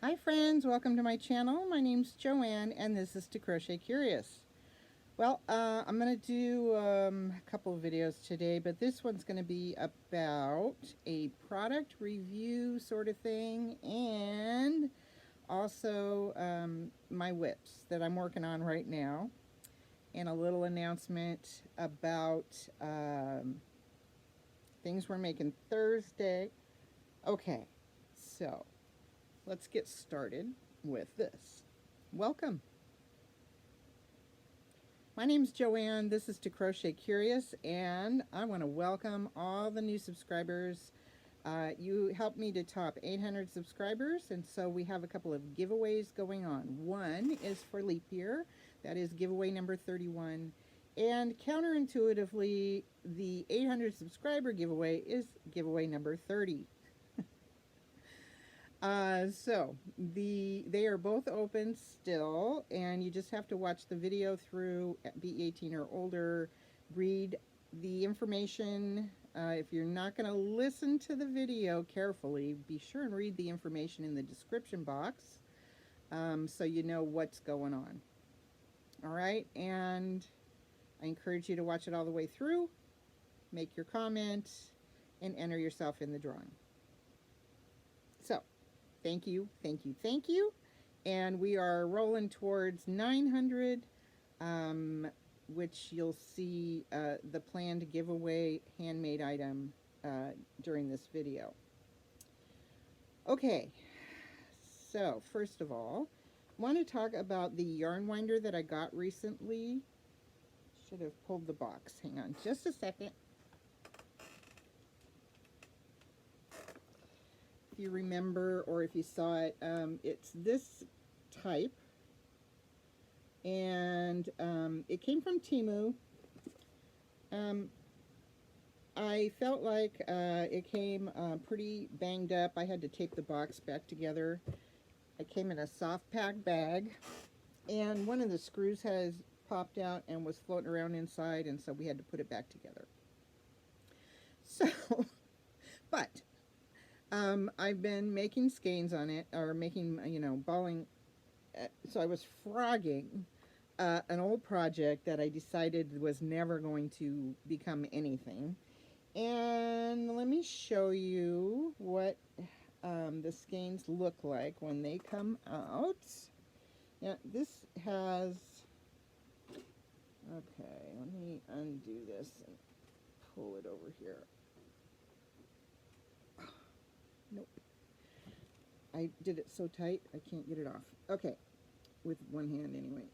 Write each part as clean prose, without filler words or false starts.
Hi friends, welcome to my channel. My name's Joanne and this is To Crochet Curious. Well, I'm going to do a couple of videos today, but this one's going to be about a product review sort of thing, and also my whips that I'm working on right now, and a little announcement about things we're making Thursday. Okay, so let's get started with this. Welcome. My name's Joanne. This is To Crochet Curious, and I want to welcome all the new subscribers. You helped me to top 800 subscribers, and so we have a couple of giveaways going on. One is for leap year. That is giveaway number 31. And counterintuitively, the 800 subscriber giveaway is giveaway number 30. So they are both open still, and you just have to watch the video through, be 18 or older, read the information. If you're not going to listen to the video carefully, be sure and read the information in the description box, so you know what's going on. All right, and I encourage you to watch it all the way through, make your comment, and enter yourself in the drawing. So thank you, thank you, thank you. And we are rolling towards 900, which you'll see the planned giveaway handmade item during this video. Okay, so first of all, I want to talk about the yarn winder that I got recently. Should have pulled the box. Hang on just a second. If you remember, or if you saw it, it's this type, and it came from Temu. I felt like it came pretty banged up. I had to tape the box back together. It came in a soft pack bag, and one of the screws has popped out and was floating around inside, and so we had to put it back together. So, but I've been making skeins on it, or making, balling. So I was frogging an old project that I decided was never going to become anything. And let me show you what the skeins look like when they come out. Now this has, okay, let me undo this and pull it over here. Nope. I did it so tight, I can't get it off. Okay, with one hand anyway.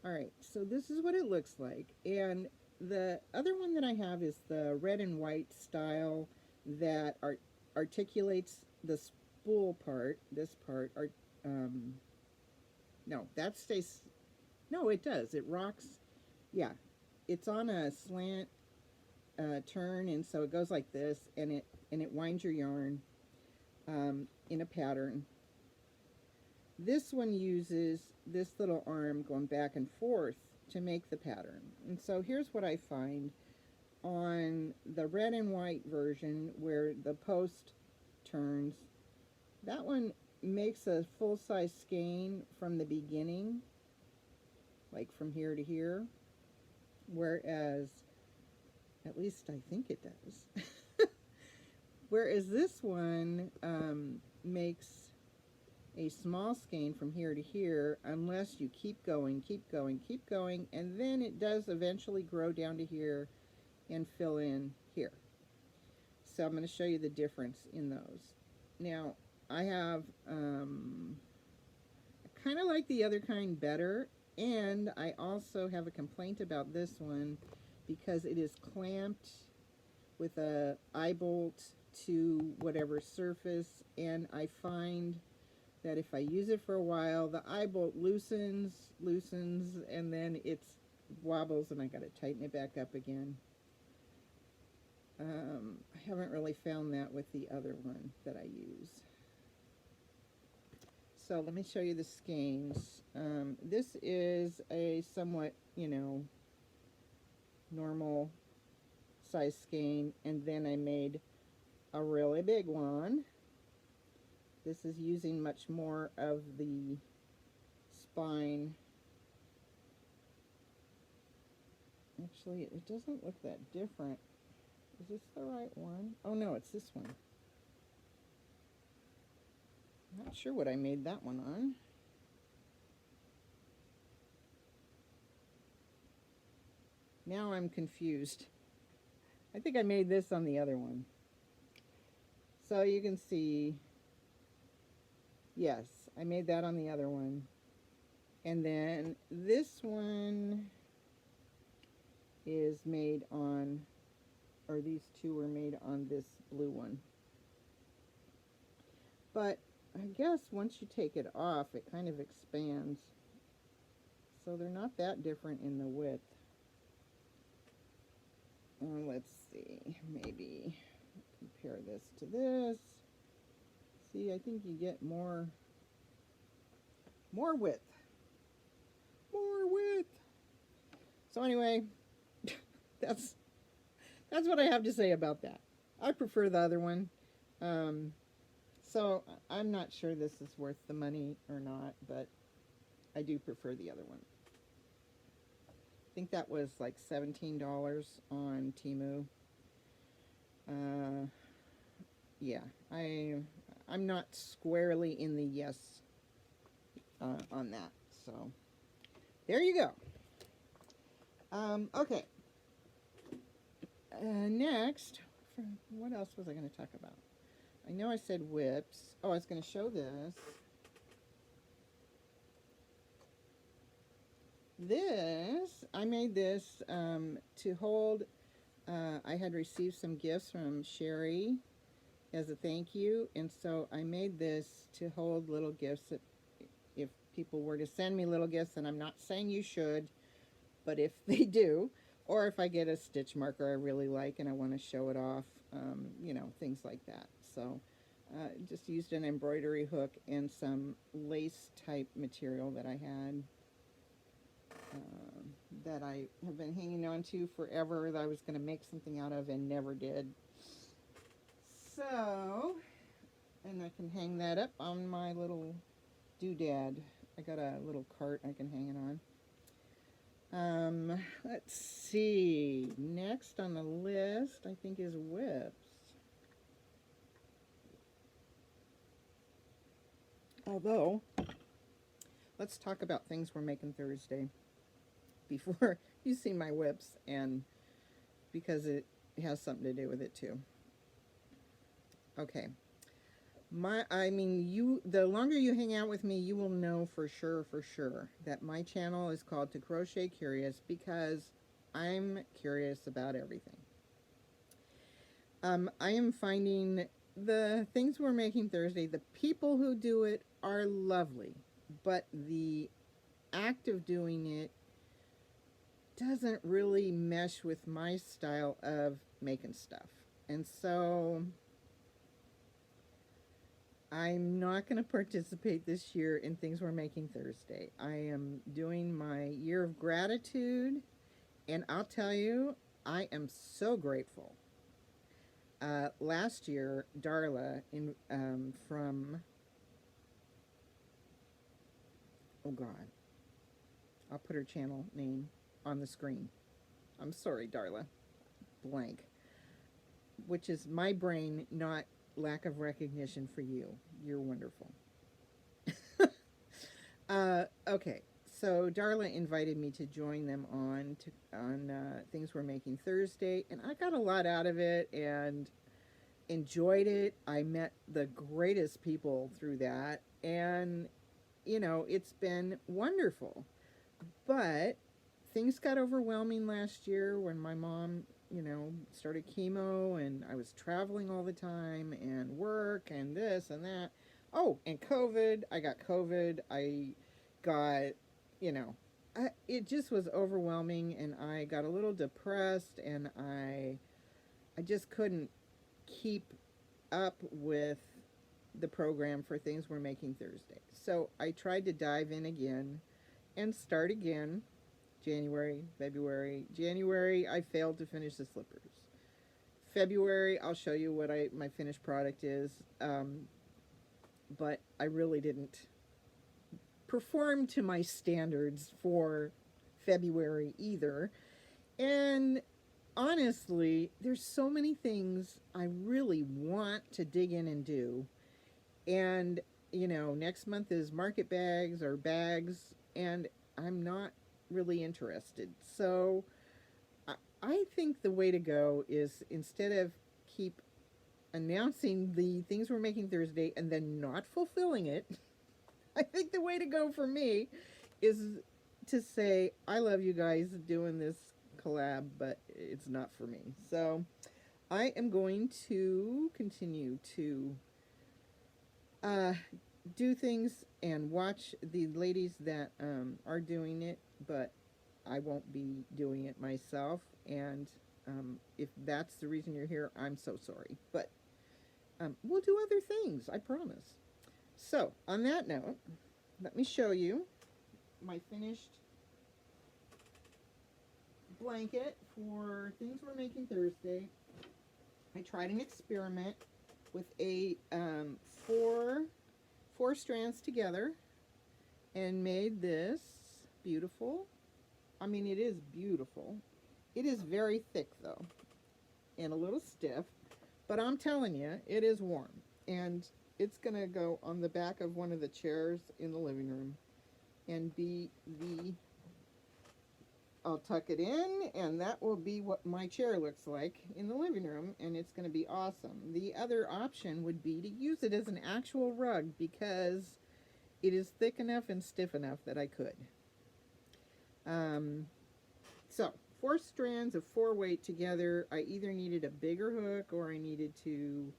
Alright, so this is what it looks like. And the other one that I have is the red and white style that articulates the spool part. This part, no, that stays, no, it does. It rocks. Yeah, it's on a slant turn, and so it goes like this, and it winds your yarn in a pattern. This one uses this little arm going back and forth to make the pattern. And so here's what I find on the red and white version, where the post turns. That one makes a full-size skein from the beginning, like from here to here, whereas, at least I think it does. Whereas this one makes a small skein from here to here, unless you keep going, keep going, keep going, and then it does eventually grow down to here and fill in here. So I'm going to show you the difference in those. Now, I have, I kind of like the other kind better, and I also have a complaint about this one because it is clamped with a eye bolt to whatever surface, and I find that if I use it for a while, the eye bolt loosens, and then it wobbles, and I got to tighten it back up again. I haven't really found that with the other one that I use. So let me show you the skeins. This is a somewhat, normal size skein, and then I made a really big one, This is using much more of the spine. Actually, it doesn't look that different. Is this the right one? Oh no, it's this one. Not sure what I made that one on. Now I'm confused. I think I made this on the other one. So you can see, yes, I made that on the other one. And then this one is made on, or these two were made on this blue one. But I guess once you take it off, it kind of expands. So they're not that different in the width. Let's see, maybe compare this to this. See, I think you get more width. More width. So anyway, that's what I have to say about that. I prefer the other one. So I'm not sure this is worth the money or not, but I do prefer the other one. I think that was like $17 on Temu. Yeah, I'm not squarely in the yes on that. So there you go. Okay. Next, what else was I going to talk about? I know I said whips. Oh, I was going to show this. I made this to hold. I had received some gifts from Sherry as a thank you, and so I made this to hold little gifts that if people were to send me little gifts, and I'm not saying you should, but if they do, or if I get a stitch marker I really like and I want to show it off, you know, things like that. So just used an embroidery hook and some lace type material that I had. That I have been hanging on to forever, that I was going to make something out of and never did. So, and I can hang that up on my little doodad. I got a little cart I can hang it on. Let's see. Next on the list, I think, is whips. Although, let's talk about things we're making Thursday before you see my whips, and because it has something to do with it too. Okay. The longer you hang out with me, you will know for sure that my channel is called To Crochet Curious because I'm curious about everything. I am finding the things we're making Thursday, the people who do it are lovely, but the act of doing it doesn't really mesh with my style of making stuff. And so I'm not going to participate this year in things we're making Thursday. I am doing my year of gratitude, and I'll tell you, I am so grateful. Last year, Darla from, oh God, I'll put her channel name on the screen. I'm sorry, Darla. Blank. Which is my brain, not lack of recognition for you. You're wonderful. Okay, so Darla invited me to join them on things we're making Thursday, and I got a lot out of it and enjoyed it. I met the greatest people through that, and you know, it's been wonderful. But things got overwhelming last year when my mom, you know, started chemo, and I was traveling all the time, and work, and this and that. Oh, and COVID. I got COVID. I got, you know, it just was overwhelming, and I got a little depressed, and I just couldn't keep up with the program for things we're making Thursday. So I tried to dive in again and start again. January, February. January, I failed to finish the slippers. February, I'll show you what my finished product is. but I really didn't perform to my standards for February either. And honestly, there's so many things I really want to dig in and do. And, next month is market bags or bags, and I'm not really interested. So I think the way to go is, instead of keep announcing the things we're making Thursday and then not fulfilling it, I think the way to go for me is to say, I love you guys doing this collab, but it's not for me. So I am going to continue to uh, do things and watch the ladies that are doing it, but I won't be doing it myself. And if that's the reason you're here, I'm so sorry. But we'll do other things, I promise. So, on that note, let me show you my finished blanket for things we're making Thursday. I tried an experiment with a four strands together and made this beautiful. I mean, it is beautiful. It is very thick though, and a little stiff, but I'm telling you, it is warm. And it's gonna go on the back of one of the chairs in the living room and be the, I'll tuck it in, and that will be what my chair looks like in the living room, and it's going to be awesome. The other option would be to use it as an actual rug, because it is thick enough and stiff enough that I could. So, 4 strands of 4 weight together. I either needed a bigger hook, or I needed to,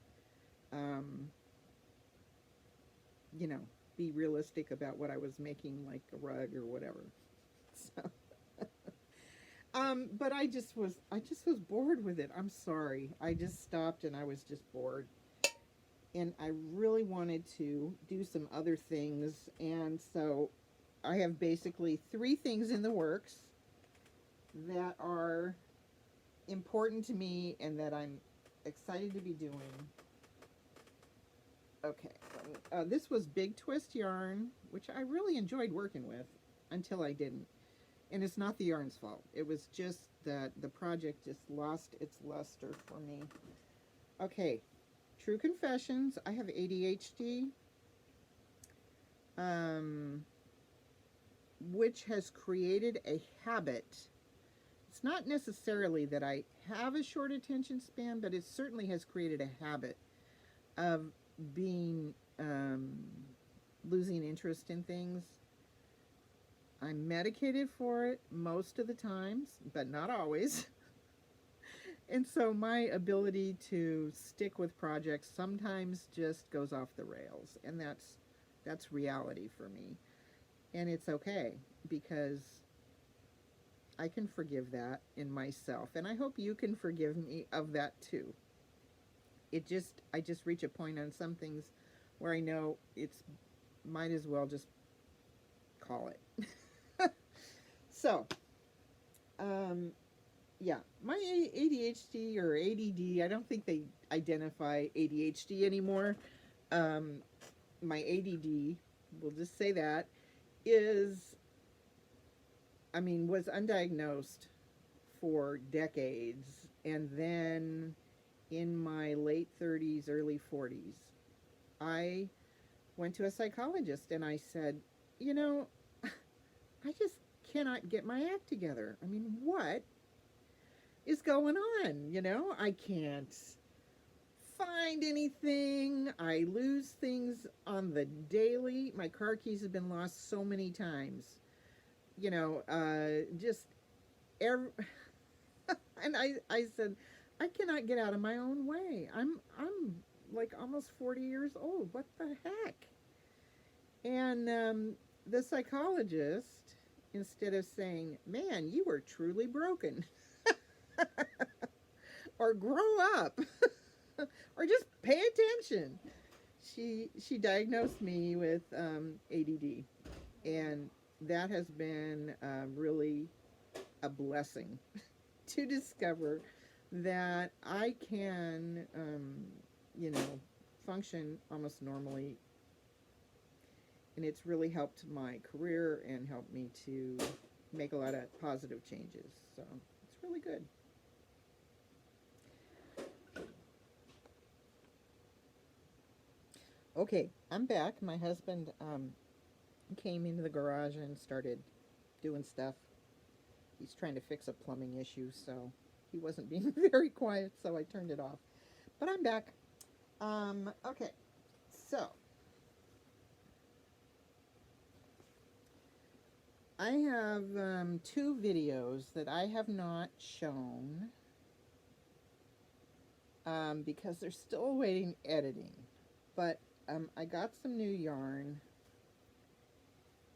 be realistic about what I was making, like a rug or whatever. So. But I just was bored with it. I'm sorry. I just stopped and I was just bored. And I really wanted to do some other things. And so I have basically 3 things in the works that are important to me and that I'm excited to be doing. Okay. This was Big Twist yarn, which I really enjoyed working with until I didn't. And it's not the yarn's fault. It was just that the project just lost its luster for me. Okay, True Confessions. I have ADHD, which has created a habit. It's not necessarily that I have a short attention span, but it certainly has created a habit of being, losing interest in things. I'm medicated for it most of the times, but not always. And so my ability to stick with projects sometimes just goes off the rails, and that's reality for me. And it's okay, because I can forgive that in myself, and I hope you can forgive me of that too. I just reach a point on some things where I know it's might as well just call it. So, yeah, my ADHD or ADD, I don't think they identify ADHD anymore. My ADD, we'll just say that, was undiagnosed for decades. And then in my late 30s, early 40s, I went to a psychologist and I said, I just cannot get my act together. I mean, what is going on? I can't find anything. I lose things on the daily. My car keys have been lost so many times. Just every. And I said, I cannot get out of my own way. I'm like almost 40 years old. What the heck? And the psychologist, instead of saying, man, you are truly broken, or grow up, or just pay attention, she diagnosed me with ADD. And that has been really a blessing to discover that I can, function almost normally and it's really helped my career and helped me to make a lot of positive changes. So it's really good. Okay, I'm back. My husband came into the garage and started doing stuff. He's trying to fix a plumbing issue, so he wasn't being very quiet, so I turned it off. But I'm back. Okay, so I have two videos that I have not shown because they're still awaiting editing. But I got some new yarn,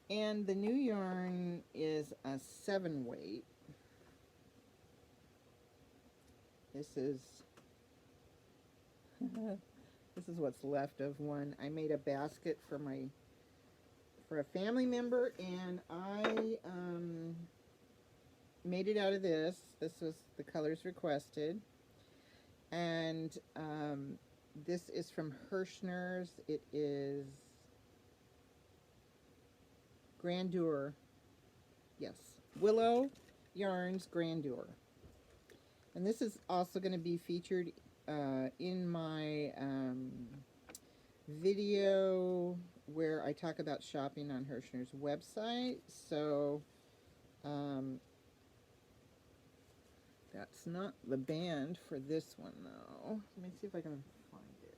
and the new yarn is a 7-weight. This is this is what's left of one. I made a basket for a family member, and I made it out of this. This was the colors requested, and this is from Hirschner's. It is Grandeur. Yes, Willow Yarns Grandeur. And this is also going to be featured in my video where I talk about shopping on Hirschner's website. So that's not the band for this one, though. Let me see if I can find it.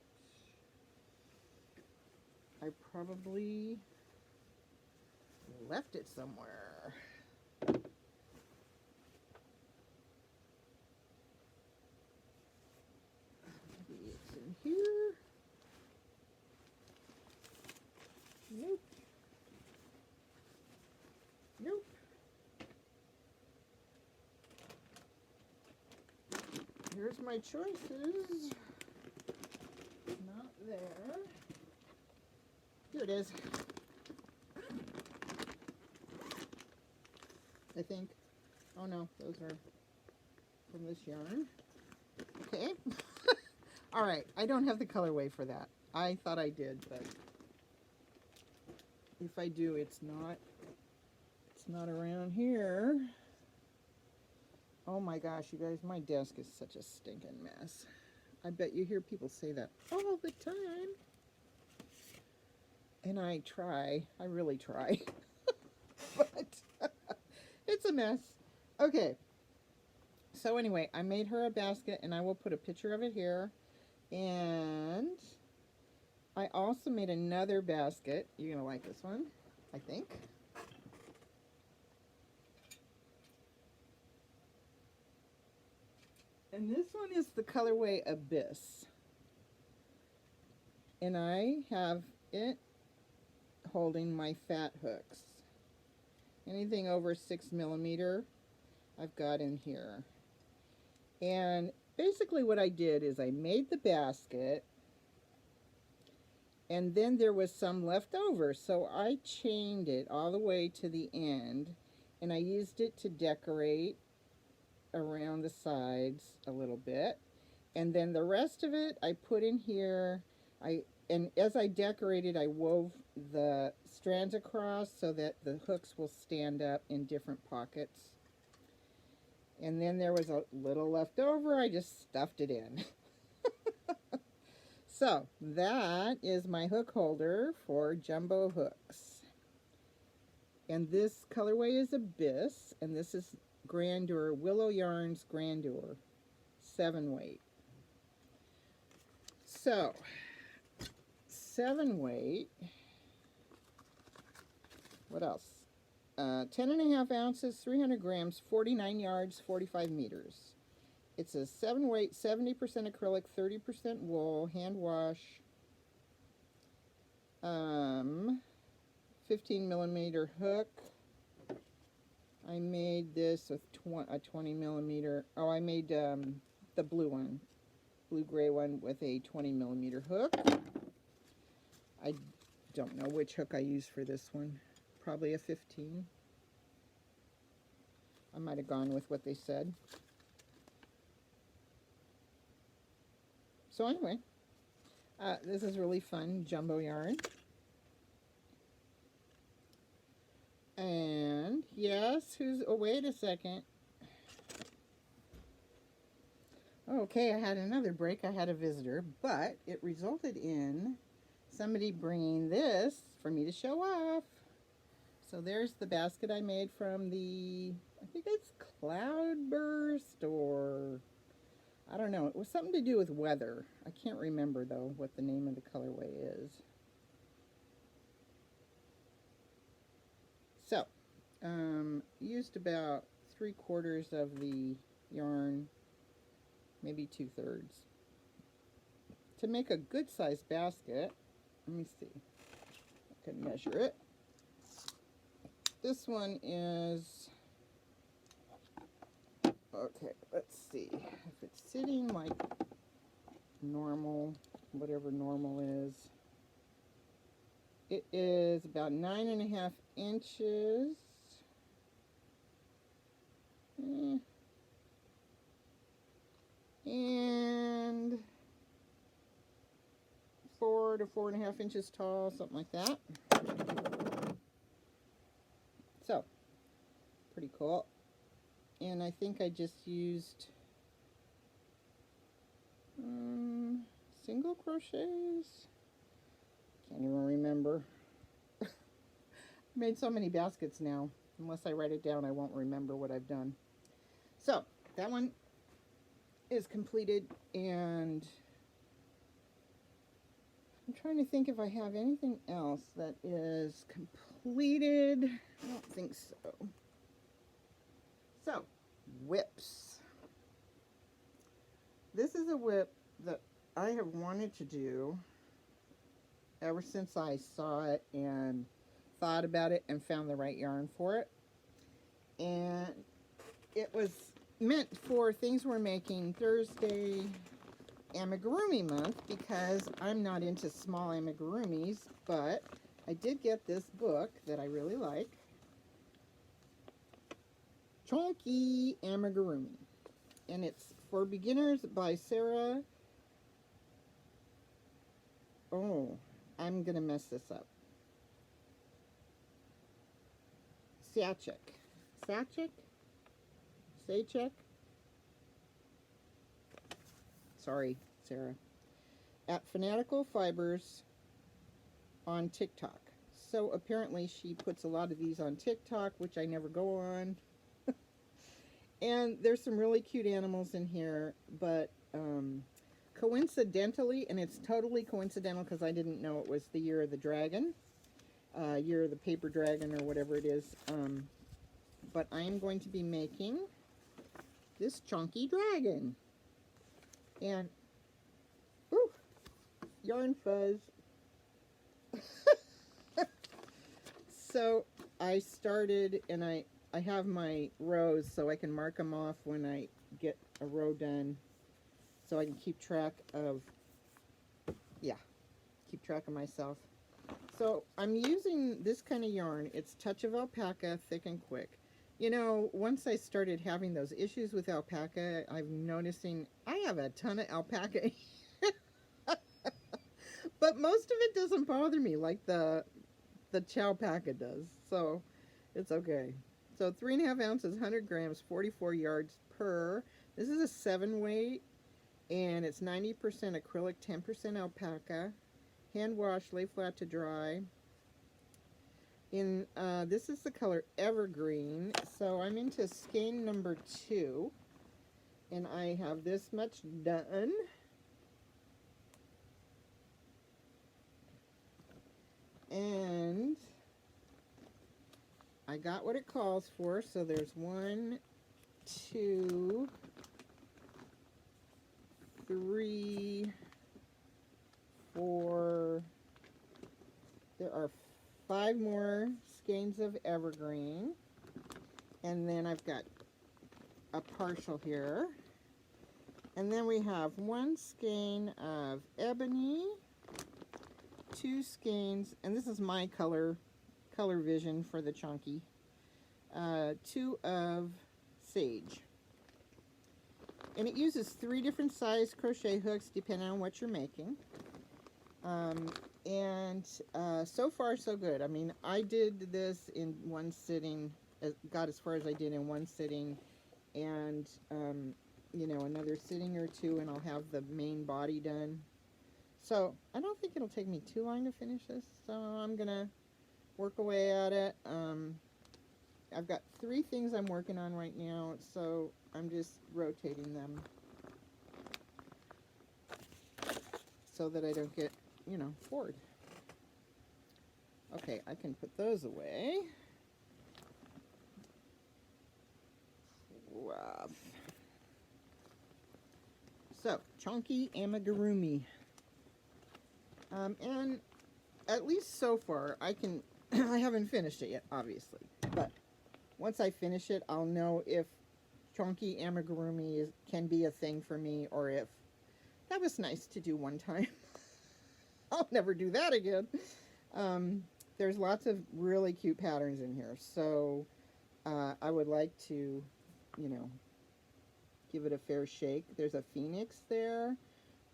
I probably left it somewhere. Maybe it's in here. Nope. Nope. Here's my choices. Not there. Here it is. I think. Oh no, those are from this yarn. Okay. All right, I don't have the colorway for that. I thought I did, but if I do, it's not around here. Oh my gosh, you guys, my desk is such a stinking mess. I bet you hear people say that all the time. And I try, I really try. But it's a mess. Okay. So anyway, I made her a basket, and I will put a picture of it here. And I also made another basket. You're going to like this one, I think. And this one is the colorway Abyss. And I have it holding my fat hooks. Anything over 6mm, I've got in here. And basically what I did is I made the basket, and then there was some left over, so I chained it all the way to the end, and I used it to decorate around the sides a little bit. And then the rest of it I put in here. And as I decorated, I wove the strands across so that the hooks will stand up in different pockets. And then there was a little left over. I just stuffed it in. So that is my hook holder for jumbo hooks. And this colorway is Abyss, and this is Grandeur, Willow Yarns Grandeur, 7-weight. So 7-weight, what else? 10.5 ounces, 300 grams, 49 yards, 45 meters. It's a 7-weight, 70% acrylic, 30% wool, hand wash, 15mm hook. I made this with a 20mm. Oh, I made the blue one, blue-gray one with a 20mm hook. I don't know which hook I used for this one. Probably a 15. I might have gone with what they said. So anyway, this is really fun jumbo yarn. And yes, oh, wait a second. Okay, I had another break. I had a visitor, but it resulted in somebody bringing this for me to show off. So there's the basket I made from I think it's Cloudburst, or I don't know. It was something to do with weather. I can't remember, though, what the name of the colorway is. So, used about 3/4 of the yarn, maybe 2/3. To make a good sized basket, let me see. I can measure it. This one is, okay, let's see. If it's sitting like normal, whatever normal is, it is about 9.5 inches. And 4 to 4.5 inches tall, something like that. So, pretty cool. And I think I just used single crochets. Can't even remember. Made so many baskets now. Unless I write it down, I won't remember what I've done. So, that one is completed, and I'm trying to think if I have anything else that is completed. I don't think so. So, whips. This is a whip that I have wanted to do ever since I saw it and thought about it and found the right yarn for it. And it was meant for things we're making Thursday amigurumi month, because I'm not into small amigurumis, but I did get this book that I really like, Chonky Amigurumi, and it's for beginners by Sarah. Oh, I'm gonna mess this up. Sachek? Sorry, Sarah. At Fanatical Fibers on TikTok. So apparently she puts a lot of these on TikTok, which I never go on. And there's some really cute animals in here, but coincidentally, and it's totally coincidental because I didn't know it was the year of the dragon, year of the paper dragon, or whatever it is, but I am going to be making this chunky dragon. And, ooh, yarn fuzz. So I started, and I have my rows so I can mark them off when I get a row done, so I can keep track of myself. So I'm using this kind of yarn. It's Touch of Alpaca, thick and quick. You know, once I started having those issues with alpaca, I'm noticing I have a ton of alpaca. But most of it doesn't bother me like the Chowpaca does, so it's okay. So 3.5 ounces, 100 grams, 44 yards per. This is a 7 weight, and it's 90% acrylic, 10% alpaca. Hand wash, lay flat to dry. This is the color Evergreen, so I'm into skein number 2, and I have this much done. And I got what it calls for, so there's 1, 2, 3, 4, there are 5 more skeins of Evergreen, and then I've got a partial here, and then we have 1 skein of Ebony, 2 skeins, and this is my color vision for the chunky, 2 of Sage. And it uses 3 different size crochet hooks depending on what you're making. And so far so good. I mean, I did this in one sitting, got as far as I did in one sitting, and you know, another sitting or two and I'll have the main body done. So I don't think it'll take me too long to finish this, so I'm gonna work away at it. I've got 3 things I'm working on right now, so I'm just rotating them so that I don't get, you know, bored. Okay, I can put those away. Rough. So, chunky amigurumi. And at least so far, I can, I haven't finished it yet, obviously, but once I finish it, I'll know if chunky amigurumi can be a thing for me, or if that was nice to do one time. I'll never do that again. There's lots of really cute patterns in here, so I would like to, you know, give it a fair shake. There's a phoenix there,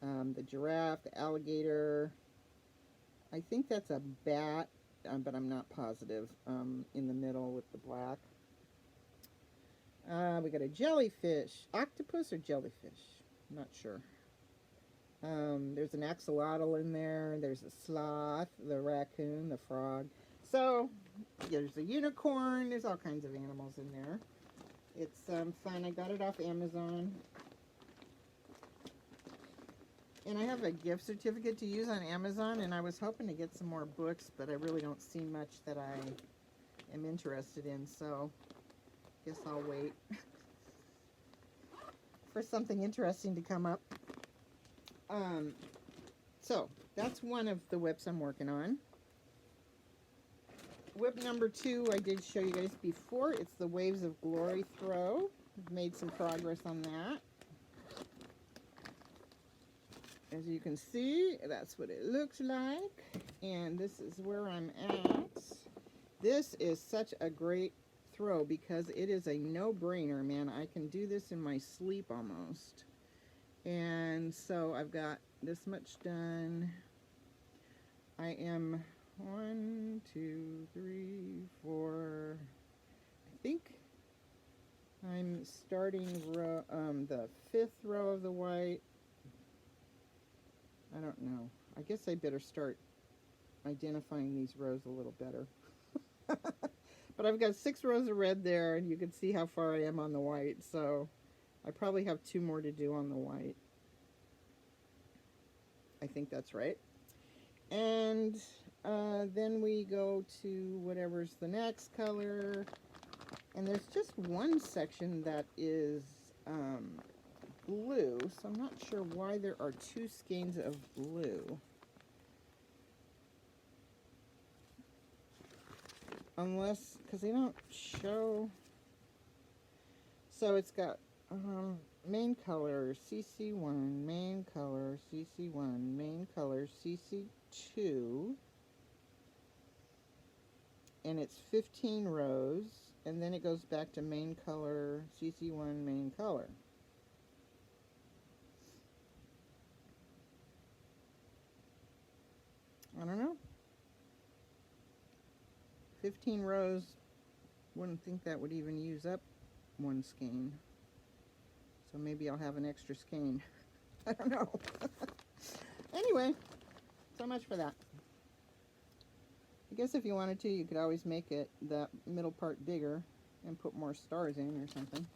the giraffe, the alligator. I think that's a bat, but I'm not positive, in the middle with the black. We got a jellyfish, octopus or jellyfish, I'm not sure. There's an axolotl in there, there's a sloth, the raccoon, the frog. So, there's a unicorn, there's all kinds of animals in there. It's fun. I got it off Amazon. And I have a gift certificate to use on Amazon, and I was hoping to get some more books, but I really don't see much that I am interested in, so guess I'll wait for something interesting to come up. So that's one of the whips I'm working on. Whip number 2, I did show you guys before. It's the Waves of Glory throw. I've made some progress on that. As you can see, that's what it looks like. And this is where I'm at. This is such a great throw because it is a no-brainer, man. I can do this in my sleep almost. And so I've got this much done. I am 1, 2, 3, 4. I think I'm starting row, the 5th row of the white. I don't know. I guess I better start identifying these rows a little better. But I've got 6 rows of red there, and you can see how far I am on the white. So I probably have 2 more to do on the white. I think that's right. And then we go to whatever's the next color. And there's just one section that is blue, so I'm not sure why there are 2 skeins of blue. Unless, because they don't show. So it's got main color CC1, main color CC1, main color CC2, and it's 15 rows, and then it goes back to main color CC1, main color. I don't know. 15 rows, wouldn't think that would even use up 1 skein. So maybe I'll have an extra skein. I don't know. Anyway, so much for that. I guess if you wanted to, you could always make it that middle part bigger and put more stars in or something.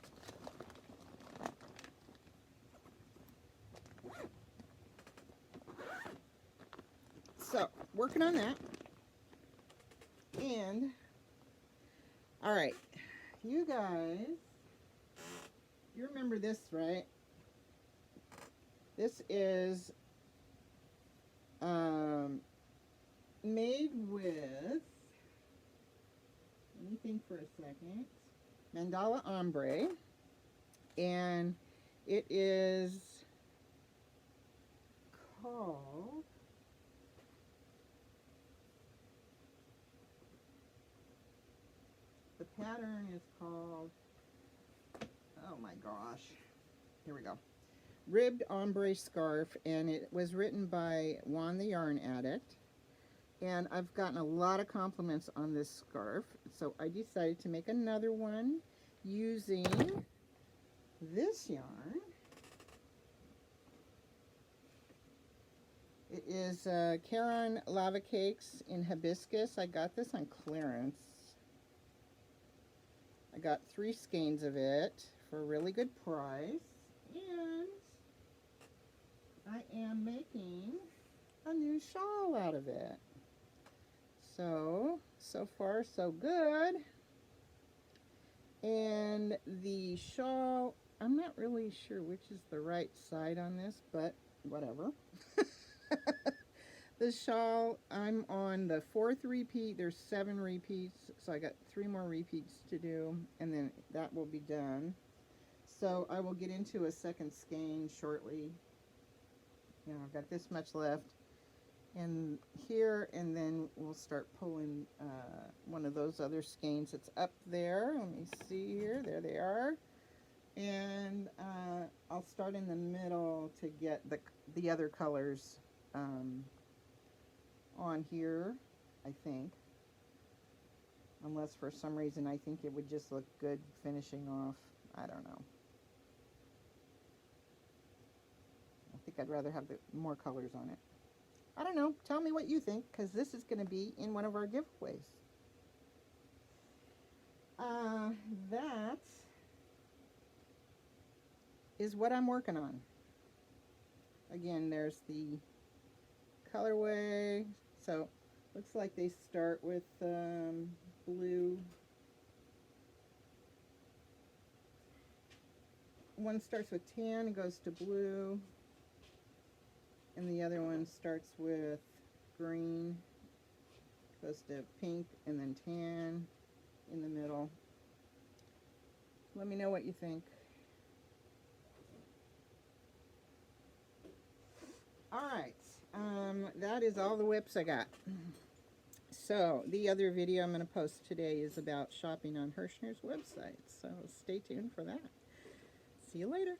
So, working on that. And, alright, you guys, you remember this, right? This is made with, let me think for a second, Mandala Ombre, and it is called, the pattern is called, oh my gosh, here we go, Ribbed Ombre Scarf, and it was written by Juan the Yarn Addict. And I've gotten a lot of compliments on this scarf, so I decided to make another one using this yarn. It is Caron Lava Cakes in Hibiscus. I got this on clearance. I got 3 skeins of it for a really good price. And I am making a new shawl out of it. So far so good. And the shawl, I'm not really sure which is the right side on this, but whatever. The shawl, I'm on the 4th repeat. There's 7 repeats, so I got 3 more repeats to do, and then that will be done. So I will get into a second skein shortly. You know, I've got this much left in here, and then we'll start pulling one of those other skeins that's up there. Let me see here. There they are. And I'll start in the middle to get the other colors on here, I think. Unless for some reason I think it would just look good finishing off. I don't know. I think I'd rather have more colors on it. I don't know. Tell me what you think, because this is going to be in one of our giveaways. That is what I'm working on. Again, there's the colorway. So, looks like they start with blue. One starts with tan and goes to blue. And the other one starts with green, goes to pink, and then tan in the middle. Let me know what you think. Alright, that is all the whips I got. So, the other video I'm going to post today is about shopping on Herrschner's website, so stay tuned for that. See you later.